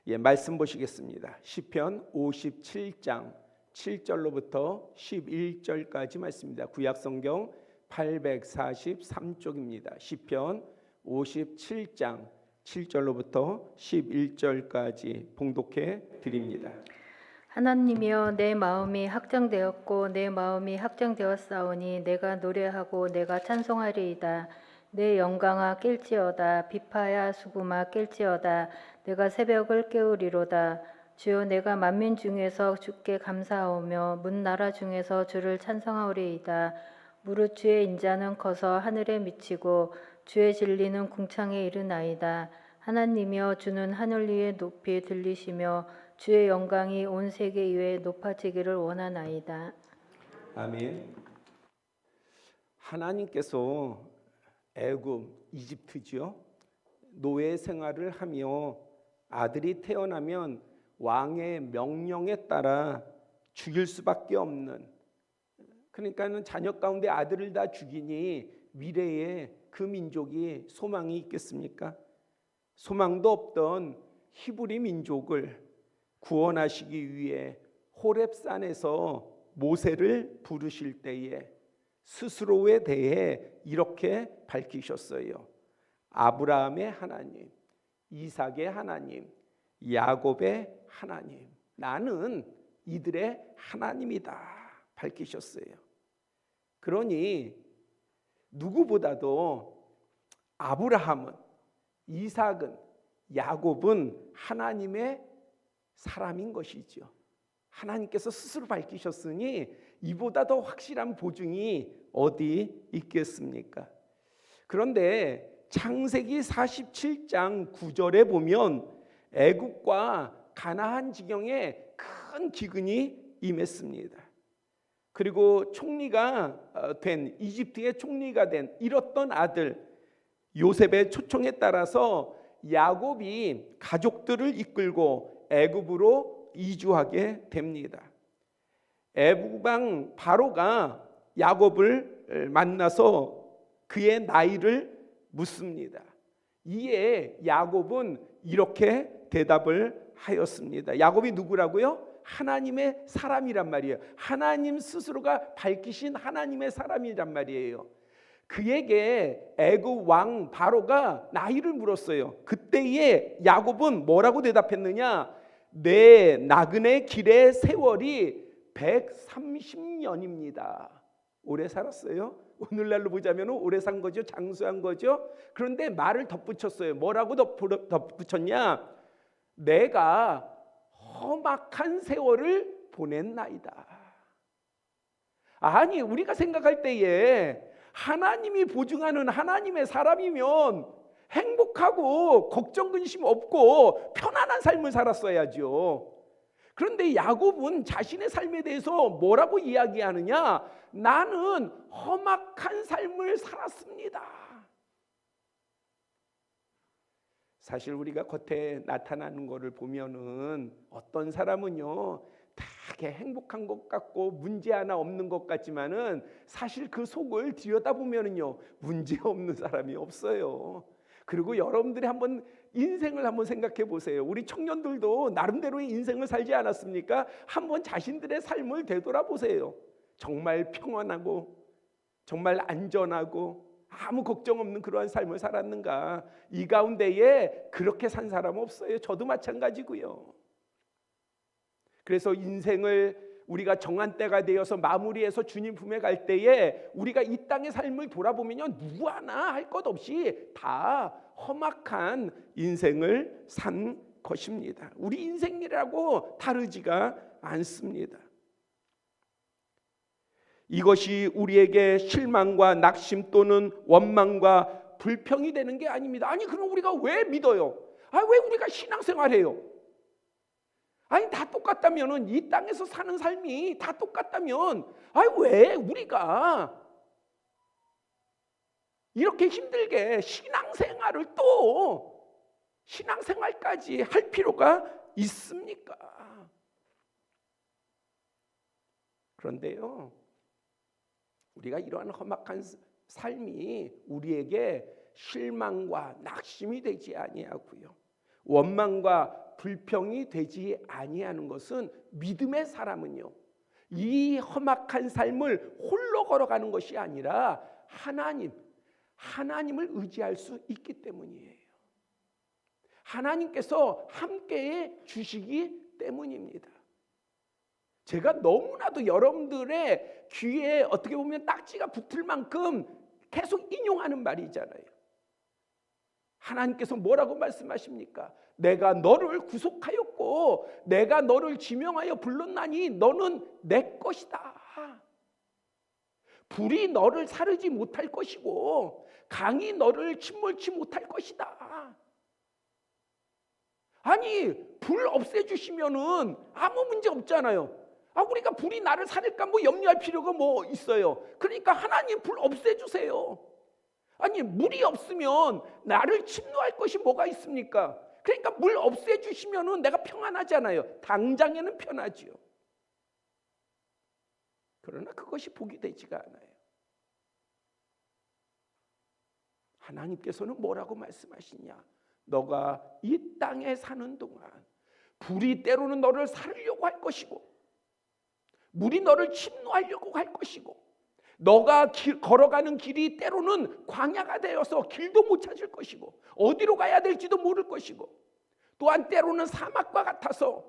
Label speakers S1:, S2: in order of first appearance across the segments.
S1: 말씀 보시겠습니다. 시편 57장 7절로부터 11절까지 말씀입니다. 구약성경 843쪽입니다. 시편 57장 7절로부터 11절까지 봉독해 드립니다.
S2: 하나님이여, 내 마음이 확정되었고 내 마음이 확정되었사오니 내가 노래하고 내가 찬송하리이다. 내 영광아 깰지어다. 비파야 수구마 깰지어다. 내가 새벽을 깨우리로다. 주여, 내가 만민 중에서 주께 감사하오며 문 나라 중에서 주를 찬송하오리이다. 무릇 주의 인자는 커서 하늘에 미치고 주의 진리는 궁창에 이르나이다. 하나님이여, 주는 하늘 위에 높이 들리시며 주의 영광이 온 세계 위에 높아지기를 원하나이다.
S1: 아멘. 하나님께서 애굽, 이집트죠, 노예 생활을 하며 아들이 태어나면 왕의 명령에 따라 죽일 수밖에 없는, 그러니까는 자녀 가운데 아들을 다 죽이니 미래에 그 민족이 소망이 있겠습니까? 소망도 없던 히브리 민족을 구원하시기 위해 호렙산에서 모세를 부르실 때에 스스로에 대해 이렇게 밝히셨어요. 아브라함의 하나님, 이삭의 하나님, 야곱의 하나님, 나는 이들의 하나님이다 밝히셨어요. 그러니 누구보다도 아브라함은, 이삭은, 야곱은 하나님의 사람인 것이죠. 하나님께서 스스로 밝히셨으니 이보다 더 확실한 보증이 어디 있겠습니까? 그런데 창세기 47장 9절에 보면 애굽과 가나안 지경에 큰 기근이 임했습니다. 그리고 총리가 된, 이집트의 총리가 된 잃었던 아들 요셉의 초청에 따라서 야곱이 가족들을 이끌고 애굽으로 이주하게 됩니다. 애굽 왕 바로가 야곱을 만나서 그의 나이를 묻습니다. 이에 야곱은 이렇게 대답을 하였습니다. 야곱이 누구라고요? 하나님의 사람이란 말이에요. 하나님 스스로가 밝히신 하나님의 사람이란 말이에요. 그에게 애굽 왕 바로가 나이를 물었어요. 그때에 야곱은 뭐라고 대답했느냐? 내 나그네 길의 세월이 130년입니다. 오래 살았어요. 오늘날로 보자면 오래 산 거죠. 장수한 거죠. 그런데 말을 덧붙였어요. 뭐라고 덧붙였냐? 내가 험악한 세월을 보냈나이다. 아니, 우리가 생각할 때에 하나님이 보증하는 하나님의 사람이면 행복하고 걱정 근심 없고 편안한 삶을 살았어야죠. 그런데 야곱은 자신의 삶에 대해서 뭐라고 이야기하느냐? 나는 험악한 삶을 살았습니다. 사실 우리가 겉에 나타나는 것을 보면은 어떤 사람은요 되게 행복한 것 같고 문제 하나 없는 것 같지만은 사실 그 속을 들여다보면은요 문제 없는 사람이 없어요. 그리고 여러분들이 한번 인생을 한번 생각해 보세요. 우리 청년들도 나름대로의 인생을 살지 않았습니까? 한번 자신들의 삶을 되돌아보세요. 정말 평안하고 정말 안전하고 아무 걱정 없는 그러한 삶을 살았는가? 이 가운데에 그렇게 산 사람 없어요. 저도 마찬가지고요. 그래서 인생을 우리가 정한 때가 되어서 마무리해서 주님 품에 갈 때에 우리가 이 땅의 삶을 돌아보면요 누구 하나 할 것 없이 다 험악한 인생을 산 것입니다. 우리 인생이라고 다르지가 않습니다. 이것이 우리에게 실망과 낙심 또는 원망과 불평이 되는 게 아닙니다. 아니, 그럼 우리가 왜 믿어요? 왜 우리가 신앙생활해요? 아니, 다 똑같다면은, 이 땅에서 사는 삶이 다 똑같다면 왜 우리가 이렇게 힘들게 신앙생활까지 할 필요가 있습니까? 그런데요, 우리가 이러한 험악한 삶이 우리에게 실망과 낙심이 되지 아니하고요, 원망과 불평이 되지 아니하는 것은 믿음의 사람은요, 이 험악한 삶을 홀로 걸어가는 것이 아니라 하나님을 의지할 수 있기 때문이에요. 하나님께서 함께해 주시기 때문입니다. 제가 너무나도 여러분들의 귀에 어떻게 보면 딱지가 붙을 만큼 계속 인용하는 말이 있잖아요. 하나님께서 뭐라고 말씀하십니까? 내가 너를 구속하였고 내가 너를 지명하여 불렀나니 너는 내 것이다. 불이 너를 사르지 못할 것이고 강이 너를 침몰치 못할 것이다. 아니, 불 없애주시면은 아무 문제 없잖아요. 우리가 불이 나를 살릴까 뭐 염려할 필요가 뭐 있어요. 그러니까 하나님 불 없애주세요. 아니, 물이 없으면 나를 침노할 것이 뭐가 있습니까? 그러니까 물 없애주시면은 내가 평안하잖아요. 당장에는 편하지요. 그러나 그것이 복이 되지가 않아요. 하나님께서는 뭐라고 말씀하시냐? 너가 이 땅에 사는 동안 불이 때로는 너를 살리려고 할 것이고 물이 너를 침노하려고 할 것이고 너가 걸어가는 길이 때로는 광야가 되어서 길도 못 찾을 것이고 어디로 가야 될지도 모를 것이고 또한 때로는 사막과 같아서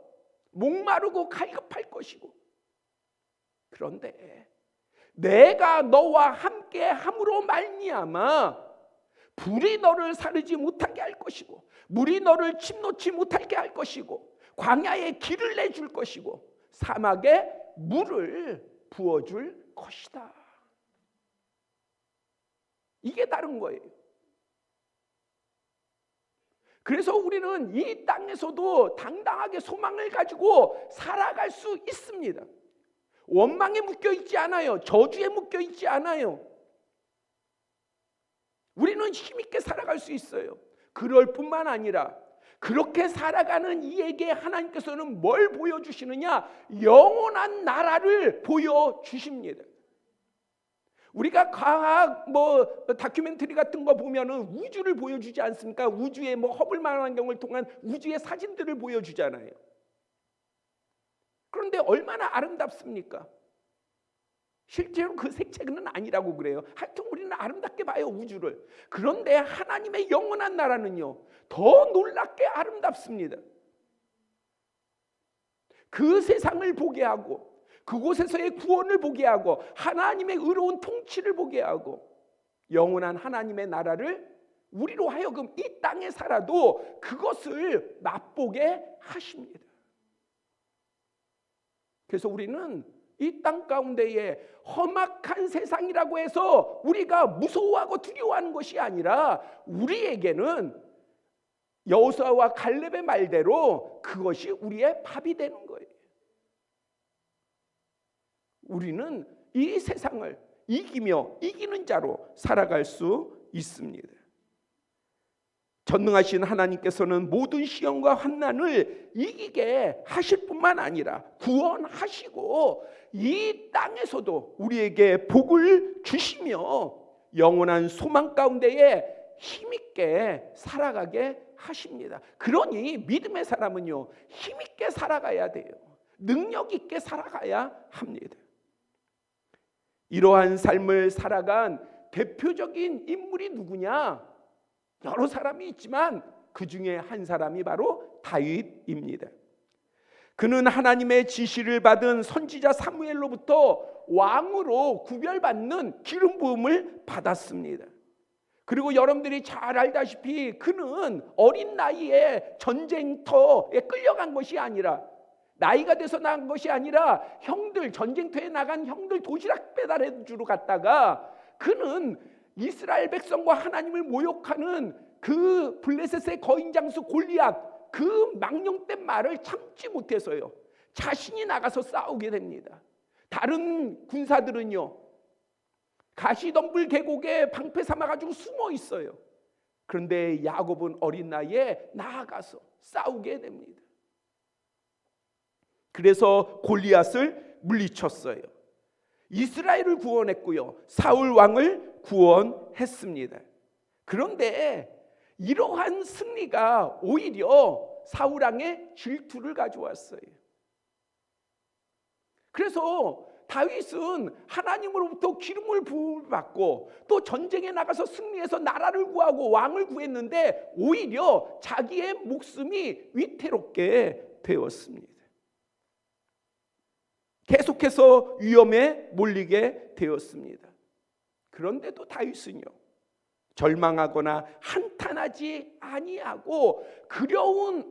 S1: 목마르고 갈급할 것이고 그런데 내가 너와 함께 함으로 말미암아 불이 너를 사르지 못하게 할 것이고 물이 너를 침노치 못하게 할 것이고 광야에 길을 내줄 것이고 사막에 물을 부어줄 것이다. 이게 다른 거예요. 그래서 우리는 이 땅에서도 당당하게 소망을 가지고 살아갈 수 있습니다. 원망에 묶여있지 않아요. 저주에 묶여있지 않아요. 우리는 힘있게 살아갈 수 있어요. 그럴 뿐만 아니라 그렇게 살아가는 이에게 하나님께서는 뭘 보여주시느냐? 영원한 나라를 보여주십니다. 우리가 과학 다큐멘터리 같은 거 보면은 우주를 보여주지 않습니까? 우주의 허블 망원경을 통한 우주의 사진들을 보여주잖아요. 그런데 얼마나 아름답습니까? 실제로 그 색채는 아니라고 그래요. 하여튼 우리는 아름답게 봐요, 우주를. 그런데 하나님의 영원한 나라는요, 더 놀랍게 아름답습니다. 그 세상을 보게 하고 그곳에서의 구원을 보게 하고 하나님의 의로운 통치를 보게 하고 영원한 하나님의 나라를 우리로 하여금 이 땅에 살아도 그것을 맛보게 하십니다. 그래서 우리는 이 땅 가운데에 험악한 세상이라고 해서 우리가 무서워하고 두려워하는 것이 아니라 우리에게는 여호수아와 갈렙의 말대로 그것이 우리의 밥이 되는 거예요. 우리는 이 세상을 이기며 이기는 자로 살아갈 수 있습니다. 전능하신 하나님께서는 모든 시험과 환난을 이기게 하실 뿐만 아니라 구원하시고 이 땅에서도 우리에게 복을 주시며 영원한 소망 가운데에 힘있게 살아가게 하십니다. 그러니 믿음의 사람은요, 힘있게 살아가야 돼요. 능력 있게 살아가야 합니다. 이러한 삶을 살아간 대표적인 인물이 누구냐? 여러 사람이 있지만 그 중에 한 사람이 바로 다윗입니다. 그는 하나님의 지시를 받은 선지자 사무엘로부터 왕으로 구별받는 기름 부음을 받았습니다. 그리고 여러분들이 잘 알다시피 그는 어린 나이에 전쟁터에 끌려간 것이 아니라 나이가 돼서 나간 것이 아니라 전쟁터에 나간 형들 도시락 배달해 주러 갔다가 그는 이스라엘 백성과 하나님을 모욕하는 그 블레셋의 거인 장수 골리앗 그 망령된 말을 참지 못해서요 자신이 나가서 싸우게 됩니다. 다른 군사들은요 가시덤불 계곡에 방패 삼아가지고 숨어 있어요. 그런데 야곱은 어린 나이에 나아가서 싸우게 됩니다. 그래서 골리앗을 물리쳤어요. 이스라엘을 구원했고요 사울 왕을 구원했습니다. 그런데 이러한 승리가 오히려 사울 왕의 질투를 가져왔어요. 그래서 다윗은 하나님으로부터 기름을 부어받고 또 전쟁에 나가서 승리해서 나라를 구하고 왕을 구했는데 오히려 자기의 목숨이 위태롭게 되었습니다. 계속해서 위험에 몰리게 되었습니다. 그런데도 다윗은요, 절망하거나 한탄하지 아니하고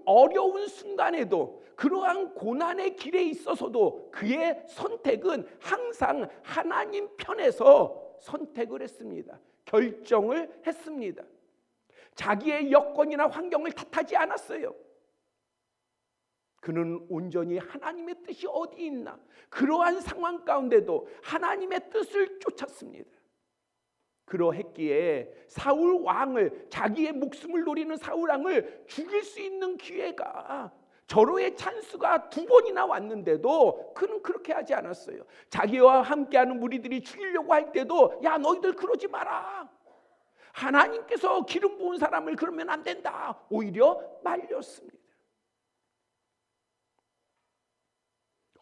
S1: 어려운 순간에도 그러한 고난의 길에 있어서도 그의 선택은 항상 하나님 편에서 선택을 했습니다. 결정을 했습니다. 자기의 여건이나 환경을 탓하지 않았어요. 그는 온전히 하나님의 뜻이 어디 있나, 그러한 상황 가운데도 하나님의 뜻을 쫓았습니다. 그러했기에 사울 왕을, 자기의 목숨을 노리는 사울 왕을 죽일 수 있는 기회가, 절호의 찬스가 2번이나 왔는데도 그는 그렇게 하지 않았어요. 자기와 함께하는 무리들이 죽이려고 할 때도 야, 너희들 그러지 마라, 하나님께서 기름 부은 사람을 그러면 안 된다, 오히려 말렸습니다.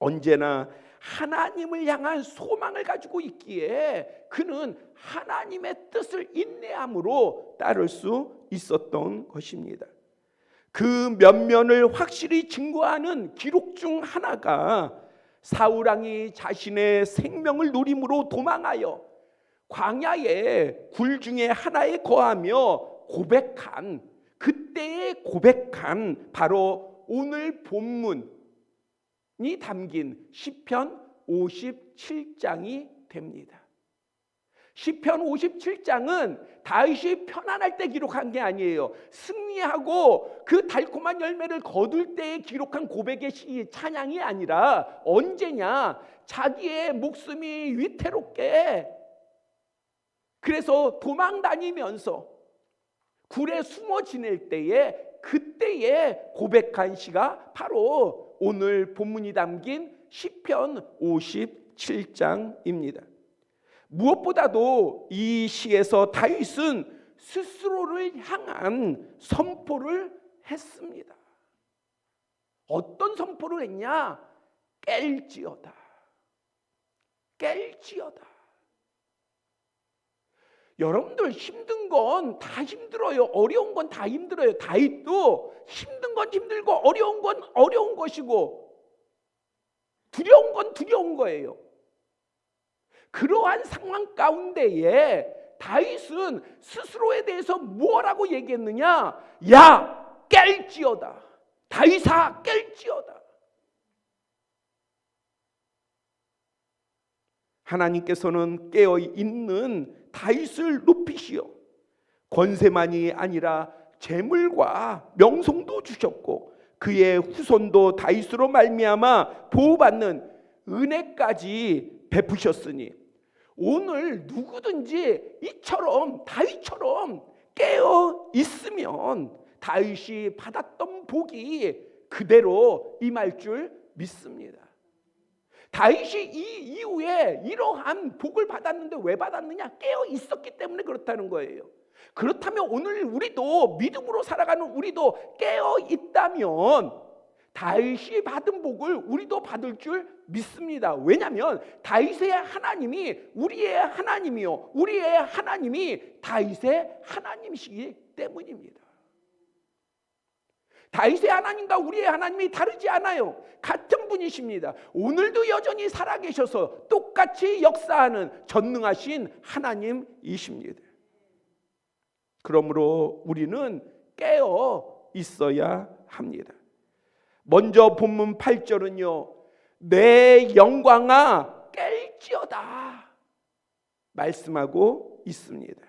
S1: 언제나 하나님을 향한 소망을 가지고 있기에 그는 하나님의 뜻을 인내함으로 따를 수 있었던 것입니다. 그 면면을 확실히 증거하는 기록 중 하나가 사울 왕이 자신의 생명을 노림으로 도망하여 광야의 굴 중에 하나에 거하며 고백한, 그때의 고백한 바로 오늘 본문이 담긴 시편 57장이 됩니다. 시편 57장은 다윗이 편안할 때 기록한 게 아니에요. 승리하고 그 달콤한 열매를 거둘 때에 기록한 고백의 시, 찬양이 아니라 언제냐, 자기의 목숨이 위태롭게, 그래서 도망 다니면서 굴에 숨어 지낼 때에, 그때에 고백한 시가 바로 오늘 본문이 담긴 시편 57장입니다. 무엇보다도 이 시에서 다윗은 스스로를 향한 선포를 했습니다. 어떤 선포를 했냐? 깰지어다, 깰지어다. 여러분들 힘든 건 다 힘들어요. 어려운 건 다 힘들어요. 다윗도 힘든 건 힘들고 어려운 건 어려운 것이고 두려운 건 두려운 거예요. 그러한 상황 가운데에 다윗은 스스로에 대해서 뭐라고 얘기했느냐? 야, 깰지어다. 다윗아, 깰지어다. 하나님께서는 깨어있는 다윗을 높이시어 권세만이 아니라 재물과 명성도 주셨고 그의 후손도 다윗으로 말미암아 보호받는 은혜까지 베푸셨으니 오늘 누구든지 이처럼 다윗처럼 깨어 있으면 다윗이 받았던 복이 그대로 임할 줄 믿습니다. 다윗이 이 이후에 이러한 복을 받았는데 왜 받았느냐? 깨어 있었기 때문에 그렇다는 거예요. 그렇다면 오늘 우리도, 믿음으로 살아가는 우리도 깨어 있다면 다윗이 받은 복을 우리도 받을 줄 믿습니다. 왜냐하면 다윗의 하나님이 우리의 하나님이요, 우리의 하나님이 다윗의 하나님이시기 때문입니다. 다윗의 하나님과 우리의 하나님이 다르지 않아요. 같은 분이십니다. 오늘도 여전히 살아계셔서 똑같이 역사하는 전능하신 하나님이십니다. 그러므로 우리는 깨어 있어야 합니다. 먼저 본문 8절은요, 내 영광아 깰지어다 말씀하고 있습니다.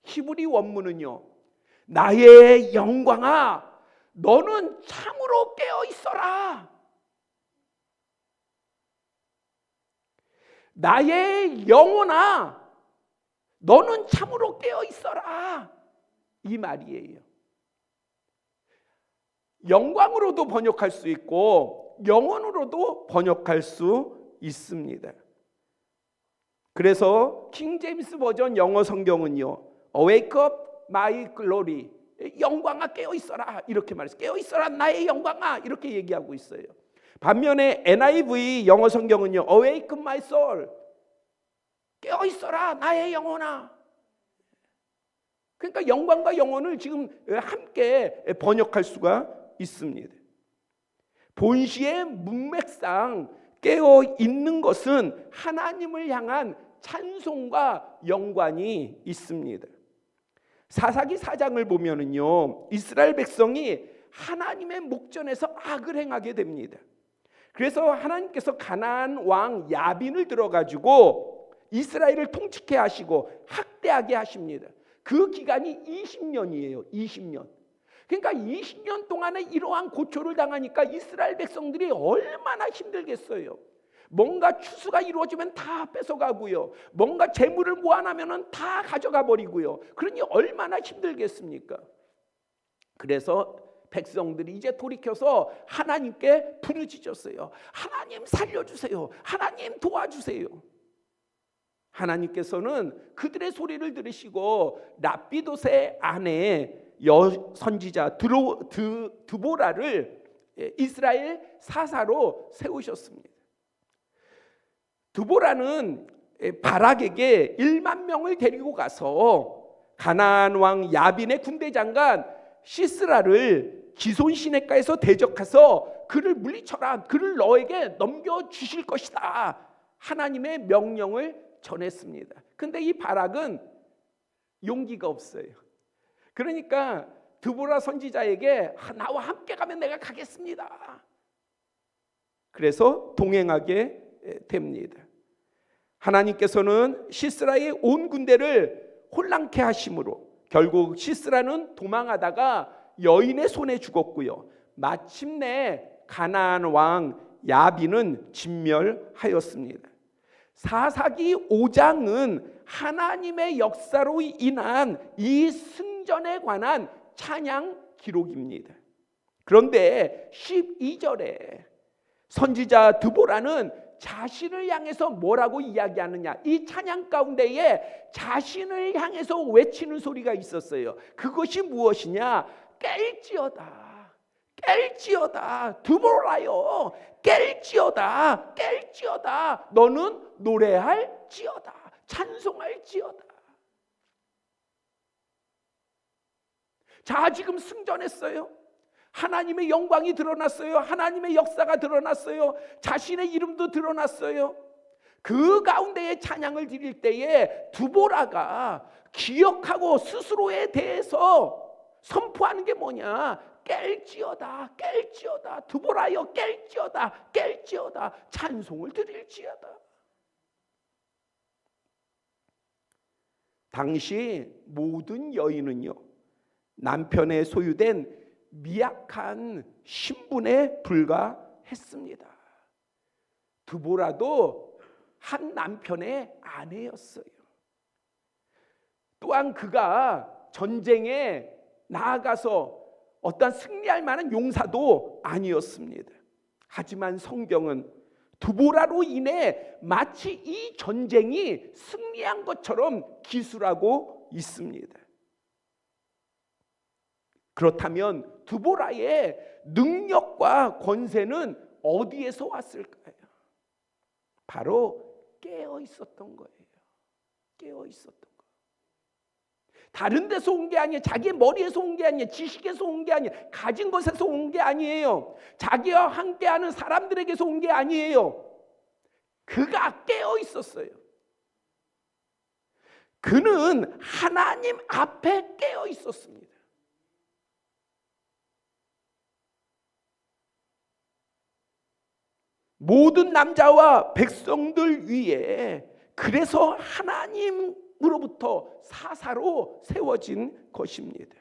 S1: 히브리 원문은요, 나의 영광아 너는 참으로 깨어 있어라. 나의 영혼아 너는 참으로 깨어 있어라, 이 말이에요. 영광으로도 번역할 수 있고 영혼으로도 번역할 수 있습니다. 그래서 킹 제임스 버전 영어 성경은요, Awake up my glory, 영광아 깨어 있어라 이렇게 말했어요. 깨어 있어라 나의 영광아 이렇게 얘기하고 있어요. 반면에 NIV 영어 성경은요, Awaken my soul, 깨어 있어라 나의 영혼아. 그러니까 영광과 영혼을 지금 함께 번역할 수가 있습니다. 본시의 문맥상 깨어 있는 것은 하나님을 향한 찬송과 연관이 있습니다. 사사기 4장을 보면은요, 이스라엘 백성이 하나님의 목전에서 악을 행하게 됩니다. 그래서 하나님께서 가나안 왕 야빈을 들어가지고 이스라엘을 통치케 하시고 학대하게 하십니다. 그 기간이 20년이에요. 20년. 그러니까 20년 동안에 이러한 고초를 당하니까 이스라엘 백성들이 얼마나 힘들겠어요. 뭔가 추수가 이루어지면 다 뺏어가고요. 뭔가 재물을 모아나면 다 가져가 버리고요. 그러니 얼마나 힘들겠습니까? 그래서 백성들이 이제 돌이켜서 하나님께 부르짖었어요. 하나님 살려주세요. 하나님 도와주세요. 하나님께서는 그들의 소리를 들으시고 랍비돗의 아내 선지자 드보라를 이스라엘 사사로 세우셨습니다. 드보라는 바락에게 1만 명을 데리고 가서 가나안 왕 야빈의 군대 장관 시스라를 기손 시내가에서 대적해서 그를 물리쳐라. 그를 너에게 넘겨주실 것이다. 하나님의 명령을 전했습니다. 근데 이 바락은 용기가 없어요. 그러니까 드보라 선지자에게 나와 함께 가면 내가 가겠습니다. 그래서 동행하게 됩니다. 하나님께서는 시스라의 온 군대를 혼란케 하심으로 결국 시스라는 도망하다가 여인의 손에 죽었고요. 마침내 가나안 왕 야빈은 진멸하였습니다. 사사기 5장은 하나님의 역사로 인한 이 승전에 관한 찬양 기록입니다. 그런데 12절에 선지자 드보라는 자신을 향해서 뭐라고 이야기하느냐, 이 찬양 가운데에 자신을 향해서 외치는 소리가 있었어요. 그것이 무엇이냐? 깰지어다, 깰지어다, 드보라요, 깰지어다, 깰지어다. 너는 노래할지어다, 찬송할지어다. 자, 지금 승전했어요. 하나님의 영광이 드러났어요. 하나님의 역사가 드러났어요. 자신의 이름도 드러났어요. 그 가운데에 찬양을 드릴 때에 드보라가 기억하고 스스로에 대해서 선포하는 게 뭐냐? 깰지어다, 깰지어다, 드보라여 깰지어다, 깰지어다, 찬송을 드릴지어다. 당시 모든 여인은요, 남편의 소유된 미약한 신분에 불과했습니다. 드보라도 한 남편의 아내였어요. 또한 그가 전쟁에 나아가서 어떤 승리할 만한 용사도 아니었습니다. 하지만 성경은 드보라로 인해 마치 이 전쟁이 승리한 것처럼 기술하고 있습니다. 그렇다면 드보라의 능력과 권세는 어디에서 왔을까요? 바로 깨어 있었던 거예요. 깨어 있었던 거. 다른 데서 온 게 아니에요. 자기의 머리에서 온 게 아니에요. 지식에서 온 게 아니에요. 가진 것에서 온 게 아니에요. 자기와 함께하는 사람들에게서 온 게 아니에요. 그가 깨어 있었어요. 그는 하나님 앞에 깨어 있었습니다. 모든 남자와 백성들 위에 그래서 하나님으로부터 사사로 세워진 것입니다.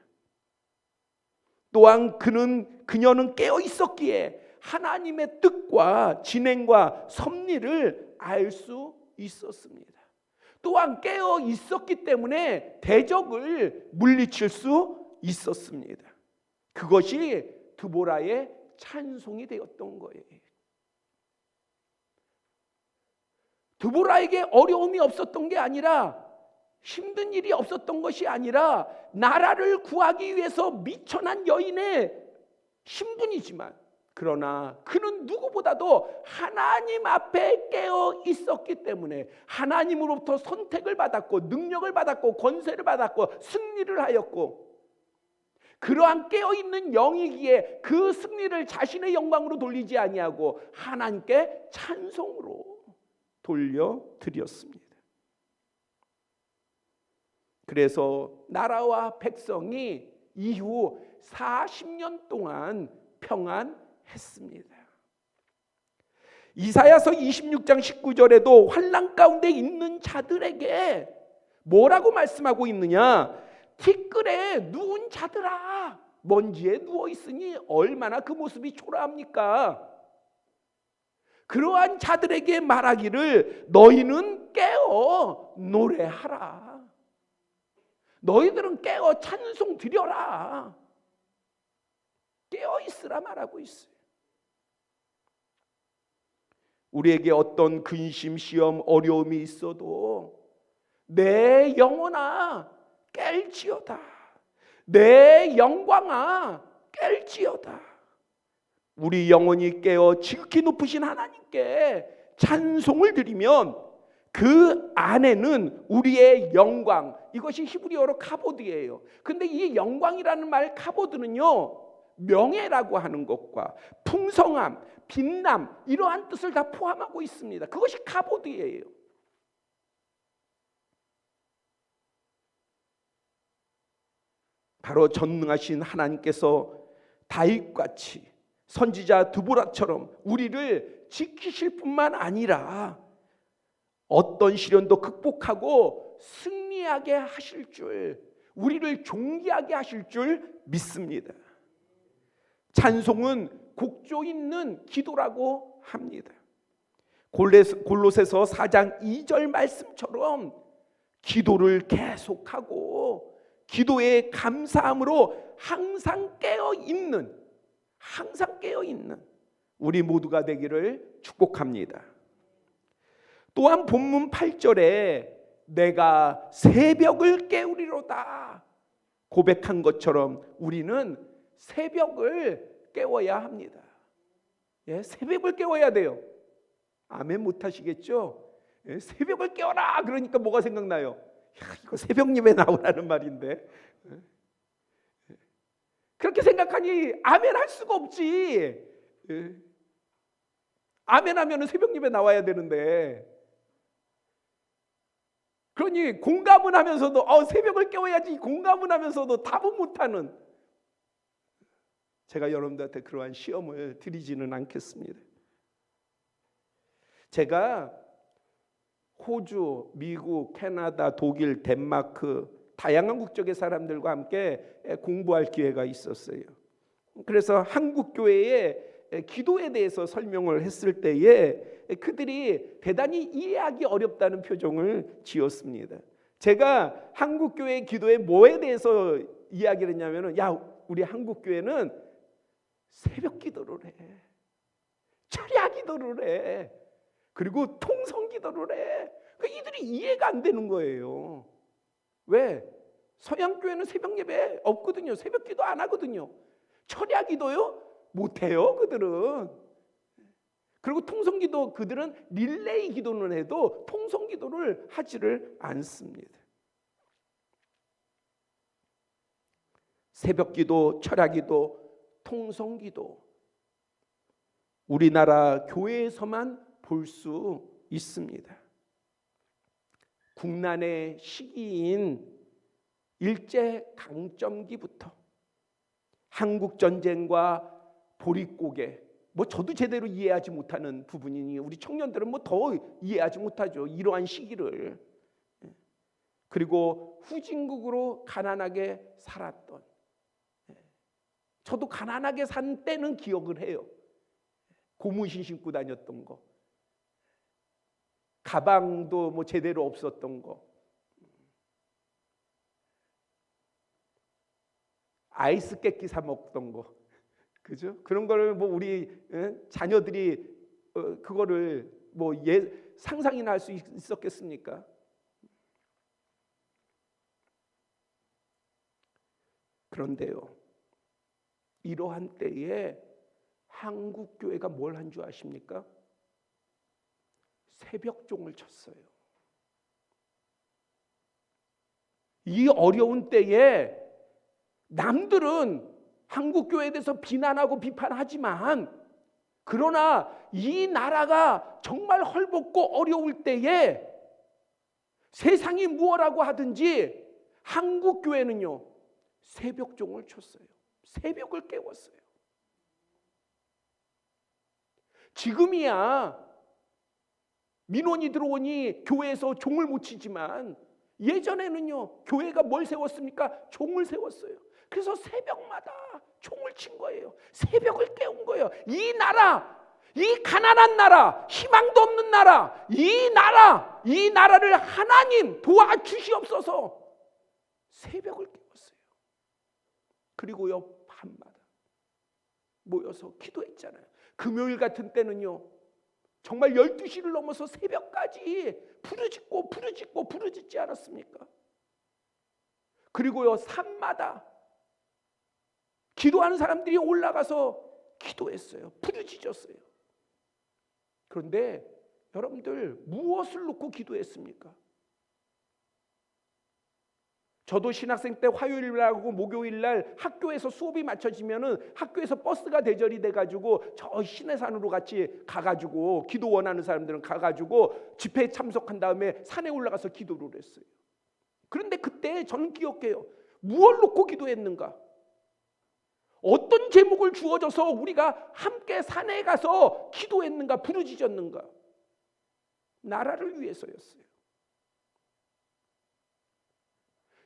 S1: 또한 그녀는 깨어 있었기에 하나님의 뜻과 진행과 섭리를 알 수 있었습니다. 또한 깨어 있었기 때문에 대적을 물리칠 수 있었습니다. 그것이 드보라의 찬송이 되었던 거예요. 드보라에게 어려움이 없었던 게 아니라 힘든 일이 없었던 것이 아니라 나라를 구하기 위해서 미천한 여인의 신분이지만, 그러나 그는 누구보다도 하나님 앞에 깨어 있었기 때문에 하나님으로부터 선택을 받았고 능력을 받았고 권세를 받았고 승리를 하였고, 그러한 깨어있는 영이기에 그 승리를 자신의 영광으로 돌리지 아니하고 하나님께 찬송으로 돌려드렸습니다. 그래서 나라와 백성이 이후 40년 동안 평안했습니다. 이사야서 26장 19절에도 환난 가운데 있는 자들에게 뭐라고 말씀하고 있느냐? 티끌에 누운 자들아, 먼지에 누워 있으니 얼마나 그 모습이 초라합니까? 그러한 자들에게 말하기를 너희는 깨어 노래하라. 너희들은 깨어 찬송 드려라. 깨어 있으라 말하고 있어요. 우리에게 어떤 근심, 시험, 어려움이 있어도 내 영혼아 깰지어다. 내 영광아 깰지어다. 우리 영혼이 깨어 지극히 높으신 하나님께 찬송을 드리면 그 안에는 우리의 영광, 이것이 히브리어로 카보드예요. 근데 이 영광이라는 말 카보드는요, 명예라고 하는 것과 풍성함, 빛남, 이러한 뜻을 다 포함하고 있습니다. 그것이 카보드예요. 바로 전능하신 하나님께서 다윗같이 선지자 드보라처럼 우리를 지키실 뿐만 아니라 어떤 시련도 극복하고 승리하게 하실 줄, 우리를 존귀하게 하실 줄 믿습니다. 찬송은 곡조 있는 기도라고 합니다. 골로새서 4장 2절 말씀처럼 기도를 계속하고 기도의 감사함으로 항상 깨어있는 우리 모두가 되기를 축복합니다. 또한 본문 8절에 내가 새벽을 깨우리로다 고백한 것처럼 우리는 새벽을 깨워야 합니다. 예, 새벽을 깨워야 돼요. 아멘 못 하시겠죠? 예, 새벽을 깨워라 그러니까 뭐가 생각나요? 야, 이거 새벽 예배 나오라는 말인데. 그렇게 생각하니 아멘 할 수가 없지. 예. 아멘 하면 새벽 예배 나와야 되는데, 그러니 공감은 하면서도 새벽을 깨워야지 공감은 하면서도 답은 못하는, 제가 여러분들한테 그러한 시험을 드리지는 않겠습니다. 제가 호주, 미국, 캐나다, 독일, 덴마크 다양한 국적의 사람들과 함께 공부할 기회가 있었어요. 그래서 한국 교회의 기도에 대해서 설명을 했을 때에 그들이 대단히 이해하기 어렵다는 표정을 지었습니다. 제가 한국 교회 기도에 뭐에 대해서 이야기를 했냐면은, 야, 우리 한국 교회는 새벽 기도를 해, 철야 기도를 해, 그리고 통성 기도를 해. 그러니까 이들이 이해가 안 되는 거예요. 왜? 서양 교회는 새벽 예배 없거든요. 새벽 기도 안 하거든요. 철야 기도요? 못 해요, 그들은. 그리고 통성 기도, 그들은 릴레이 기도는 해도 통성 기도를 하지를 않습니다. 새벽 기도, 철야 기도, 통성 기도, 우리나라 교회에서만 볼 수 있습니다. 국난의 시기인 일제 강점기부터 한국 전쟁과 보릿고개, 저도 제대로 이해하지 못하는 부분이니 우리 청년들은 더 이해하지 못하죠, 이러한 시기를. 그리고 후진국으로 가난하게 살았던, 저도 가난하게 산 때는 기억을 해요. 고무신 신고 다녔던 거, 가방도 제대로 없었던 거, 아이스 깨끼 사 먹던 거, 그죠? 그런 거를 우리 자녀들이 그거를 상상이나 할 수 있었겠습니까? 그런데요, 이러한 때에 한국 교회가 뭘 한 줄 아십니까? 새벽종을 쳤어요. 이 어려운 때에 남들은 한국 교회에 대해서 비난하고 비판하지만, 그러나 이 나라가 정말 헐벗고 어려울 때에 세상이 무엇라고 하든지 한국 교회는요, 새벽종을 쳤어요. 새벽을 깨웠어요. 지금이야 민원이 들어오니 교회에서 종을 못 치지만, 예전에는요, 교회가 뭘 세웠습니까? 종을 세웠어요. 그래서 새벽마다 종을 친 거예요. 새벽을 깨운 거예요. 이 나라, 이 가난한 나라, 희망도 없는 나라, 이 나라를 하나님 도와주시옵소서. 새벽을 깨웠어요. 그리고요, 밤마다 모여서 기도했잖아요. 금요일 같은 때는요, 정말 12시를 넘어서 새벽까지 부르짖지 않았습니까? 그리고요, 산마다 기도하는 사람들이 올라가서 기도했어요. 부르짖었어요. 그런데 여러분들, 무엇을 놓고 기도했습니까? 저도 신학생 때 화요일날하고 목요일날 학교에서 수업이 맞춰지면은 학교에서 버스가 대절이 돼가지고 저 시내산으로 같이 가가지고, 기도 원하는 사람들은 가가지고 집회에 참석한 다음에 산에 올라가서 기도를 했어요. 그런데 그때 저는 기억해요. 무엇을 놓고 기도했는가? 어떤 제목을 주어져서 우리가 함께 산에 가서 기도했는가, 부르짖었는가? 나라를 위해서였어요.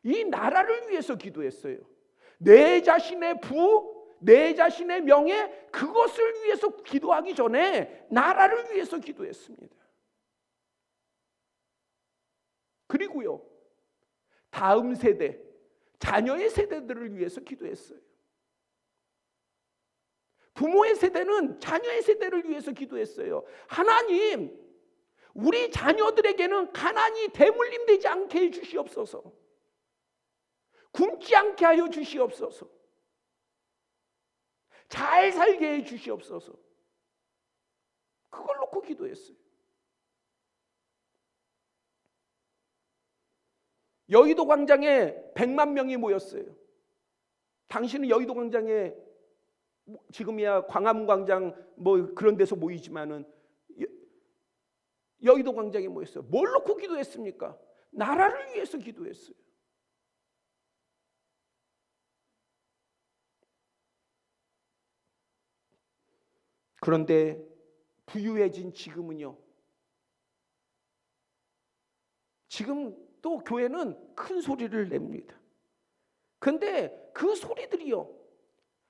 S1: 이 나라를 위해서 기도했어요. 내 자신의 부, 내 자신의 명예, 그것을 위해서 기도하기 전에 나라를 위해서 기도했습니다. 그리고요, 다음 세대, 자녀의 세대들을 위해서 기도했어요. 부모의 세대는 자녀의 세대를 위해서 기도했어요. 하나님, 우리 자녀들에게는 가난이 대물림되지 않게 해주시옵소서. 굶지 않게 하여 주시옵소서. 잘 살게 해 주시옵소서. 그걸 놓고 기도했어요. 여의도 광장에 100만 명이 모였어요. 당신은 여의도 광장에, 지금이야 광화문광장 뭐 그런 데서 모이지만은 여의도 광장에 모였어요. 뭘 놓고 기도했습니까? 나라를 위해서 기도했어요. 그런데 부유해진 지금은요, 지금 또 교회는 큰 소리를 냅니다. 그런데 그 소리들이요,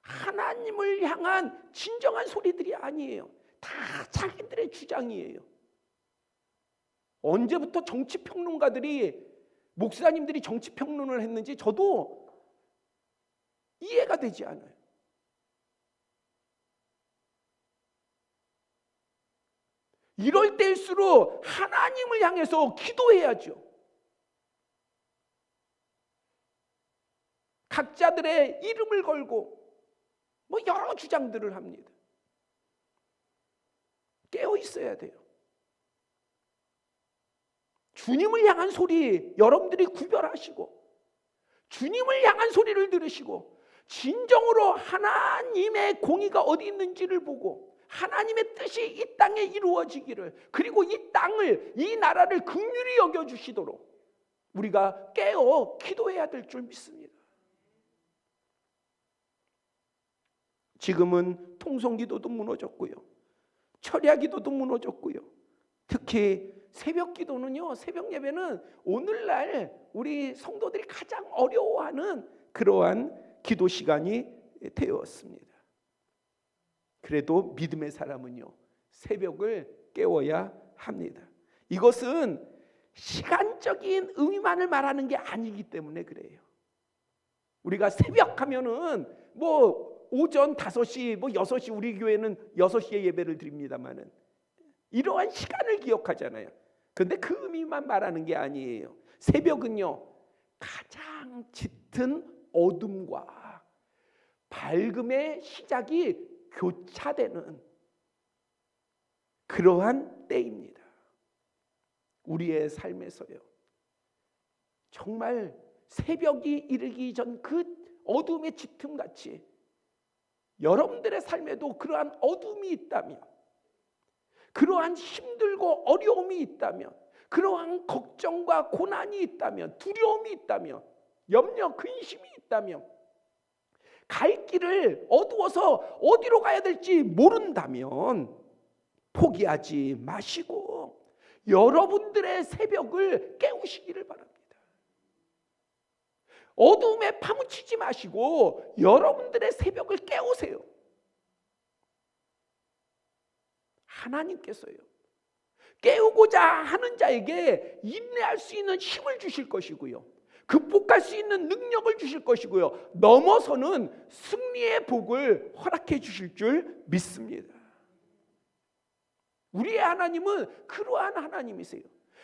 S1: 하나님을 향한 진정한 소리들이 아니에요. 다 자기들의 주장이에요. 언제부터 정치평론가들이, 목사님들이 정치평론을 했는지 저도 이해가 되지 않아요. 이럴 때일수록 하나님을 향해서 기도해야죠. 각자들의 이름을 걸고 뭐 여러 주장들을 합니다. 깨어 있어야 돼요. 주님을 향한 소리 여러분들이 구별하시고, 주님을 향한 소리를 들으시고, 진정으로 하나님의 공의가 어디 있는지를 보고 하나님의 뜻이 이 땅에 이루어지기를, 그리고 이 땅을, 이 나라를 긍휼히 여겨주시도록 우리가 깨어 기도해야 될 줄 믿습니다. 지금은 통성기도도 무너졌고요, 철야기도도 무너졌고요, 특히 새벽기도는요, 새벽 예배는 오늘날 우리 성도들이 가장 어려워하는 그러한 기도 시간이 되었습니다. 그래도 믿음의 사람은요, 새벽을 깨워야 합니다. 이것은 시간적인 의미만을 말하는 게 아니기 때문에 그래요. 우리가 새벽 하면은 뭐 오전 5시, 뭐 6시, 우리 교회는 6시에 예배를 드립니다만은 이러한 시간을 기억하잖아요. 그런데 그 의미만 말하는 게 아니에요. 새벽은요, 가장 짙은 어둠과 밝음의 시작이 교차되는 그러한 때입니다. 우리의 삶에서요, 정말 새벽이 이르기 전 그 어둠의 짙음같이 여러분들의 삶에도 그러한 어둠이 있다면, 그러한 힘들고 어려움이 있다면, 그러한 걱정과 고난이 있다면, 두려움이 있다면, 염려, 근심이 있다면, 갈 길을 어두워서 어디로 가야 될지 모른다면 포기하지 마시고 여러분들의 새벽을 깨우시기를 바랍니다. 어두움에 파묻히지 마시고 여러분들의 새벽을 깨우세요. 하나님께서요, 깨우고자 하는 자에게 인내할 수 있는 힘을 주실 것이고요, 극복할 수 있는 능력을 주실 것이고요, 넘어서는 승리의 복을 허락해 주실 줄 믿습니다. 우리의 하나님은 그러한 하나님이세요.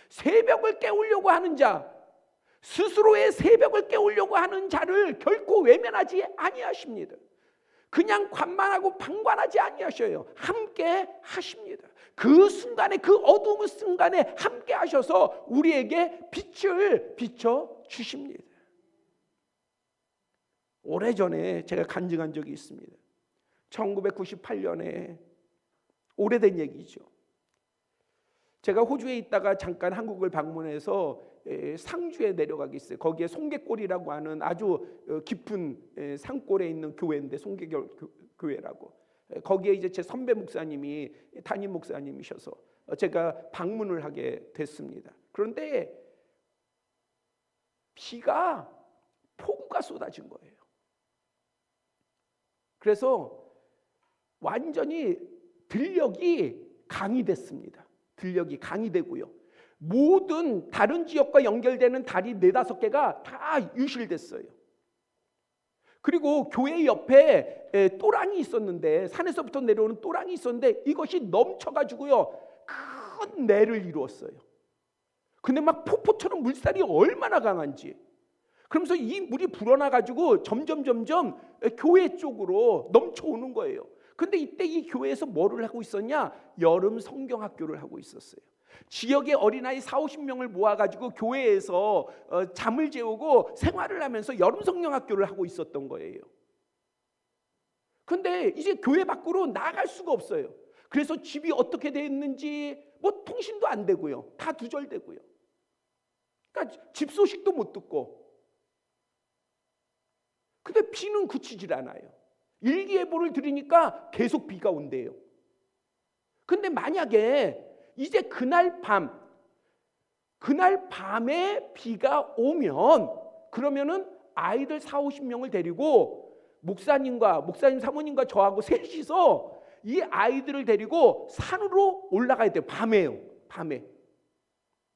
S1: 새벽을 깨우려고 하는 자, 스스로의 새벽을 깨우려고 하는 자를 결코 외면하지 아니하십니다. 그냥 관만하고 방관하지 아니하셔요. 함께 하십니다. 그 순간에, 그 어두운 순간에 함께 하셔서 우리에게 빛을 비춰 주십니다. 오래전에 제가 간증한 적이 있습니다. 1998년에, 오래된 얘기죠. 제가 호주에 있다가 잠깐 한국을 방문해서 상주에 내려가기 있어요. 거기에 송계골이라고 하는 아주 깊은 산골에 있는 교회인데, 송계교회라고. 거기에 이제 제 선배 목사님이 담임 목사님이셔서 제가 방문을 하게 됐습니다. 그런데 비가, 폭우가 쏟아진 거예요. 그래서 완전히 들녘이 강이 됐습니다. 들녘이 강이 되고요, 모든 다른 지역과 연결되는 다리 4-5개가 다 유실됐어요. 그리고 교회 옆에 또랑이 있었는데, 산에서부터 내려오는 또랑이 있었는데 이것이 넘쳐가지고요 큰 내를 이루었어요. 근데 막 폭포처럼 물살이 얼마나 강한지, 그러면서 이 물이 불어나가지고 점점 교회 쪽으로 넘쳐오는 거예요. 근데 이때 이 교회에서 뭐를 하고 있었냐? 여름 성경학교를 하고 있었어요. 지역의 어린아이 40-50명을 모아가지고 교회에서 잠을 재우고 생활을 하면서 여름 성경학교를 하고 있었던 거예요. 근데 이제 교회 밖으로 나갈 수가 없어요. 그래서 집이 어떻게 되어 있는지 뭐 통신도 안 되고요, 다 두절되고요. 그러니까 집 소식도 못 듣고. 근데 비는 그치질 않아요. 일기예보를 들으니까 계속 비가 온대요. 근데 만약에 이제 그날 밤에 비가 오면, 그러면은 아이들 40-50명을 데리고 목사님 사모님과 저하고 셋이서 이 아이들을 데리고 산으로 올라가야 돼요. 밤에요. 밤에.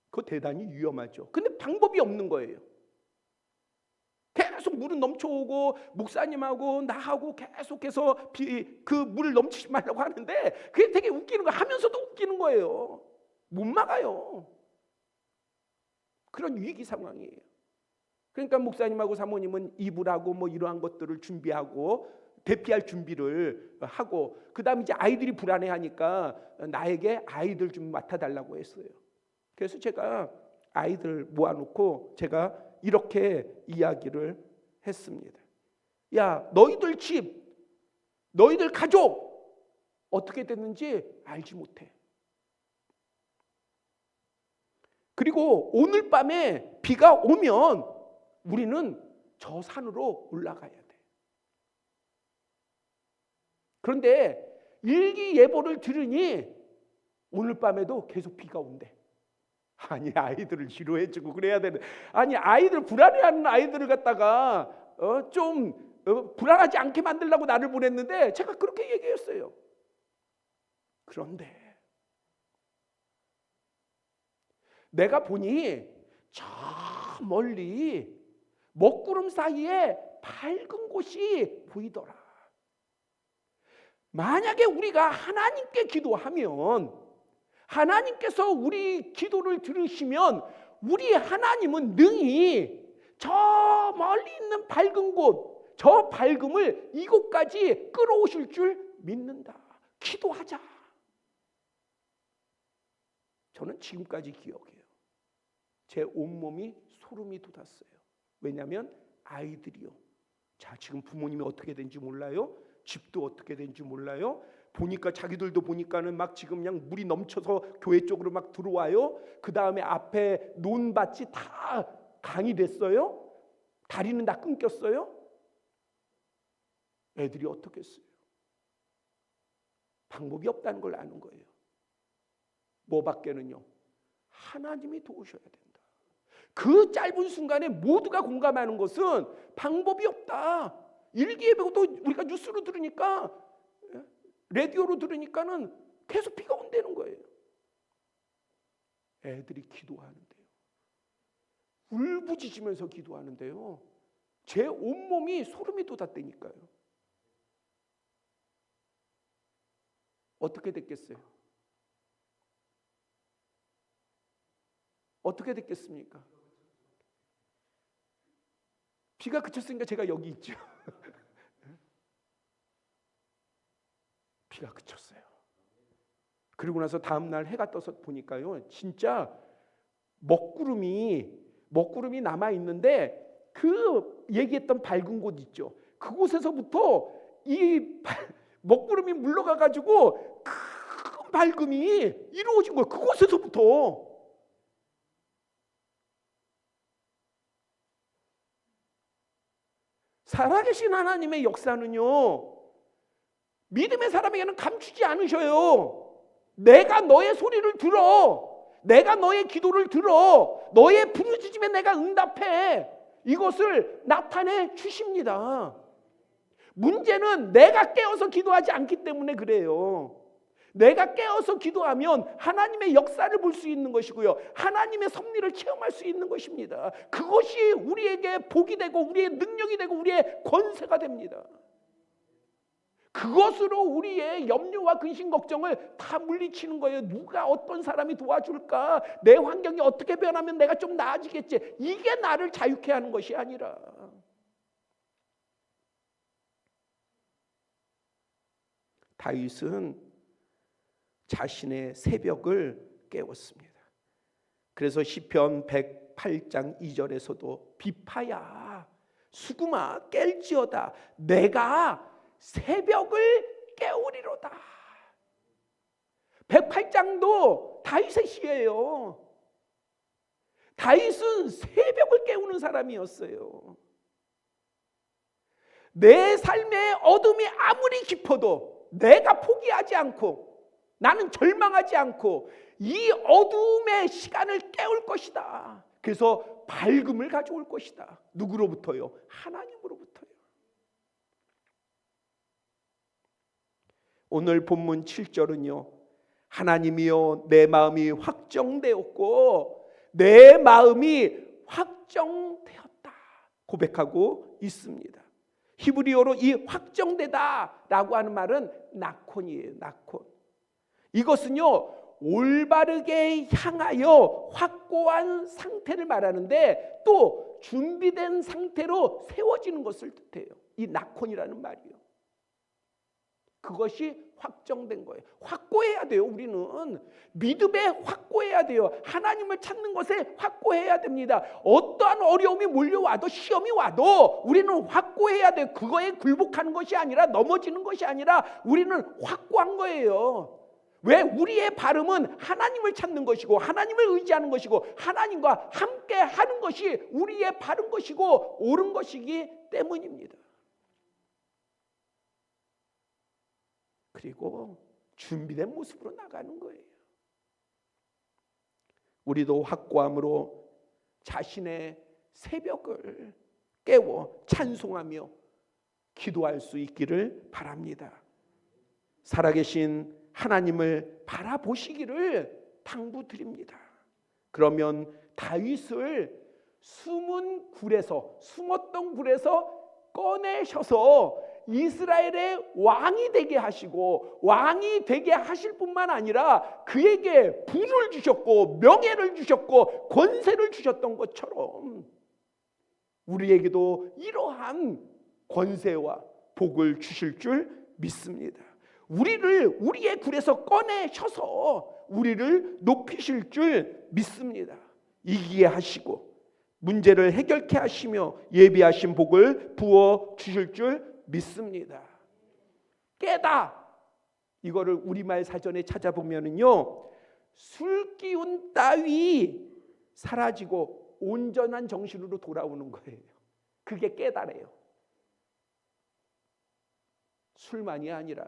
S1: 그거 대단히 위험하죠. 근데 방법이 없는 거예요. 계속 물은 넘쳐오고 목사님하고 나하고 계속해서 그 물을 넘치지 말라고 하는데, 그게 되게 웃기는 거예요. 하면서도 웃기는 거예요. 못 막아요. 그런 위기 상황이에요. 그러니까 목사님하고 사모님은 이불하고 뭐 이러한 것들을 준비하고 대피할 준비를 하고, 그 다음에 이제 아이들이 불안해하니까 나에게 아이들 좀 맡아달라고 했어요. 그래서 제가 아이들 모아놓고 제가 이렇게 이야기를 했습니다. 야, 너희들 집, 너희들 가족 어떻게 됐는지 알지 못해. 그리고 오늘 밤에 비가 오면 우리는 저 산으로 올라가야 돼. 그런데 일기예보를 들으니 오늘 밤에도 계속 비가 온대. 아니, 아이들을 위로해주고 그래야 되는, 아니 아이들 불안해하는 아이들을 갖다가 좀 불안하지 않게 만들려고 나를 보냈는데 제가 그렇게 얘기했어요. 그런데 내가 보니 저 멀리 먹구름 사이에 밝은 곳이 보이더라. 만약에 우리가 하나님께 기도하면, 하나님께서 우리 기도를 들으시면 우리 하나님은 능히 저 멀리 있는 밝은 곳, 저 밝음을 이곳까지 끌어오실 줄 믿는다. 기도하자. 저는 지금까지 기억해요. 제 온몸이 소름이 돋았어요. 왜냐하면 아이들이요. 자, 지금 부모님이 어떻게 된지 몰라요. 집도 어떻게 된지 몰라요. 보니까 자기들도 보니까는 막 지금 그냥 물이 넘쳐서 교회 쪽으로 막 들어와요. 그 다음에 앞에 논밭이 다 강이 됐어요. 다리는 다 끊겼어요. 애들이 어떻게 했어요? 방법이 없다는 걸 아는 거예요. 뭐밖에는요. 하나님이 도우셔야 된다. 그 짧은 순간에 모두가 공감하는 것은 방법이 없다. 일기예배도 우리가 뉴스로 들으니까, 라디오로 들으니까는 계속 비가 온다는 거예요. 애들이 기도하는데요. 울부짖으면서 기도하는데요. 제 온몸이 소름이 돋았다니까요. 어떻게 됐겠어요? 어떻게 됐겠습니까? 비가 그쳤으니까 제가 여기 있죠. 비가 그쳤어요. 그리고 나서 다음 날 해가 떠서 보니까요, 진짜 먹구름이 남아 있는데 그 얘기했던 밝은 곳 있죠. 그곳에서부터 이 먹구름이 물러가 가지고 큰 밝음이 이루어진 거예요. 그곳에서부터. 살아계신 하나님의 역사는요, 믿음의 사람에게는 감추지 않으셔요. 내가 너의 소리를 들어, 내가 너의 기도를 들어, 너의 부르짖음에 내가 응답해, 이것을 나타내 주십니다. 문제는 내가 깨어서 기도하지 않기 때문에 그래요. 내가 깨어서 기도하면 하나님의 역사를 볼 수 있는 것이고요, 하나님의 섭리를 체험할 수 있는 것입니다. 그것이 우리에게 복이 되고 우리의 능력이 되고 우리의 권세가 됩니다. 그것으로 우리의 염려와 근심 걱정을 다 물리치는 거예요. 누가 어떤 사람이 도와줄까? 내 환경이 어떻게 변하면 내가 좀 나아지겠지? 이게 나를 자유케 하는 것이 아니라, 다윗은 자신의 새벽을 깨웠습니다. 그래서 시편 108장 2절에서도 비파야 수금아 깰지어다 내가 새벽을 깨우리로다. 108장도 다윗의 시예요. 다윗은 새벽을 깨우는 사람이었어요. 내 삶의 어둠이 아무리 깊어도 내가 포기하지 않고, 나는 절망하지 않고 이 어둠의 시간을 깨울 것이다. 그래서 밝음을 가져올 것이다. 누구로부터요? 하나님으로부터요. 오늘 본문 7절은요, 하나님이여 내 마음이 확정되었고 내 마음이 확정되었다 고백하고 있습니다. 히브리어로 이 확정되다라고 하는 말은 나콘이에요. 나콘. 이것은요, 올바르게 향하여 확고한 상태를 말하는데 또 준비된 상태로 세워지는 것을 뜻해요. 이 나콘이라는 말이요. 그것이 확정된 거예요. 확고해야 돼요. 우리는 믿음에 확고해야 돼요. 하나님을 찾는 것에 확고해야 됩니다. 어떠한 어려움이 몰려와도, 시험이 와도 우리는 확고해야 돼요. 그거에 굴복하는 것이 아니라, 넘어지는 것이 아니라 우리는 확고한 거예요. 왜? 우리의 발음은 하나님을 찾는 것이고 하나님을 의지하는 것이고 하나님과 함께 하는 것이 우리의 바른 것이고 옳은 것이기 때문입니다. 그리고 준비된 모습으로 나가는 거예요. 우리도 확고함으로 자신의 새벽을 깨워 찬송하며 기도할 수 있기를 바랍니다. 살아계신 하나님을 바라보시기를 당부드립니다. 그러면 다윗을 숨었던 굴에서 꺼내셔서 이스라엘의 왕이 되게 하시고, 왕이 되게 하실 뿐만 아니라 그에게 부를 주셨고 명예를 주셨고 권세를 주셨던 것처럼 우리에게도 이러한 권세와 복을 주실 줄 믿습니다. 우리를 우리의 굴에서 꺼내셔서 우리를 높이실 줄 믿습니다. 이기게 하시고 문제를 해결케 하시며 예비하신 복을 부어 주실 줄 믿습니다. 깨다, 이거를 우리말 사전에 찾아보면은요, 술기운 따위 사라지고 온전한 정신으로 돌아오는 거예요. 그게 깨다래요. 술만이 아니라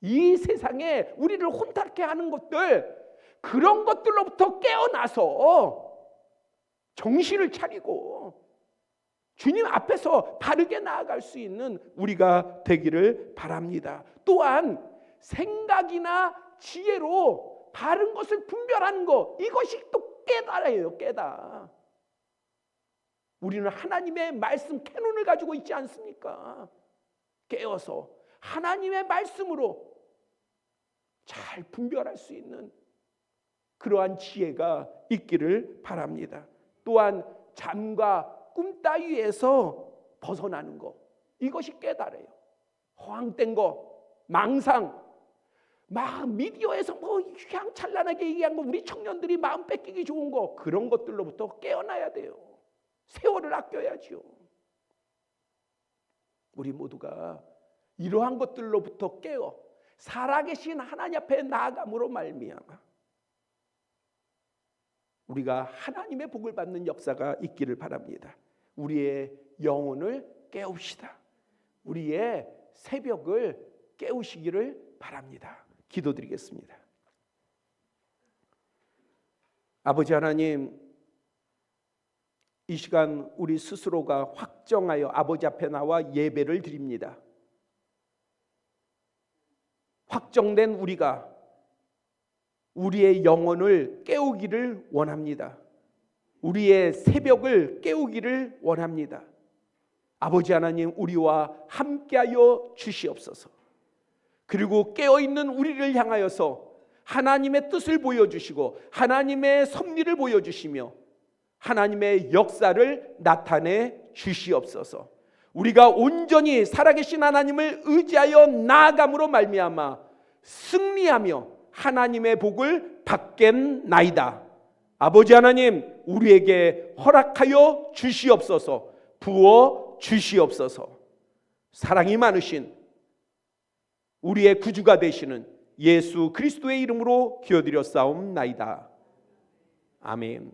S1: 이 세상에 우리를 혼탁케 하는 것들, 그런 것들로부터 깨어나서 정신을 차리고 주님 앞에서 바르게 나아갈 수 있는 우리가 되기를 바랍니다. 또한 생각이나 지혜로 바른 것을 분별하는 것, 이것이 또 깨달아요. 깨다. 우리는 하나님의 말씀 캐논을 가지고 있지 않습니까? 깨어서 하나님의 말씀으로 잘 분별할 수 있는 그러한 지혜가 있기를 바랍니다. 또한 잠과 꿈 따위에서 벗어나는 것, 이것이 깨달아요. 허황된 거, 망상, 막 미디어에서 뭐 휘황찬란하게 얘기한 거, 우리 청년들이 마음 뺏기기 좋은 거, 그런 것들로부터 깨어나야 돼요. 세월을 아껴야죠. 우리 모두가 이러한 것들로부터 깨어 살아계신 하나님 앞에 나아감으로 말미암아 우리가 하나님의 복을 받는 역사가 있기를 바랍니다. 우리의 영혼을 깨웁시다. 우리의 새벽을 깨우시기를 바랍니다. 기도드리겠습니다. 아버지 하나님, 이 시간 우리 스스로가 확정하여 아버지 앞에 나와 예배를 드립니다. 확정된 우리가 우리의 영혼을 깨우기를 원합니다. 우리의 새벽을 깨우기를 원합니다. 아버지 하나님, 우리와 함께하여 주시옵소서. 그리고 깨어있는 우리를 향하여서 하나님의 뜻을 보여주시고 하나님의 섭리를 보여주시며 하나님의 역사를 나타내 주시옵소서. 우리가 온전히 살아계신 하나님을 의지하여 나아감으로 말미암아 승리하며 하나님의 복을 받겠나이다. 아버지 하나님, 우리에게 허락하여 주시옵소서. 부어 주시옵소서. 사랑이 많으신 우리의 구주가 되시는 예수 그리스도의 이름으로 기도드려 싸움나이다. 아멘.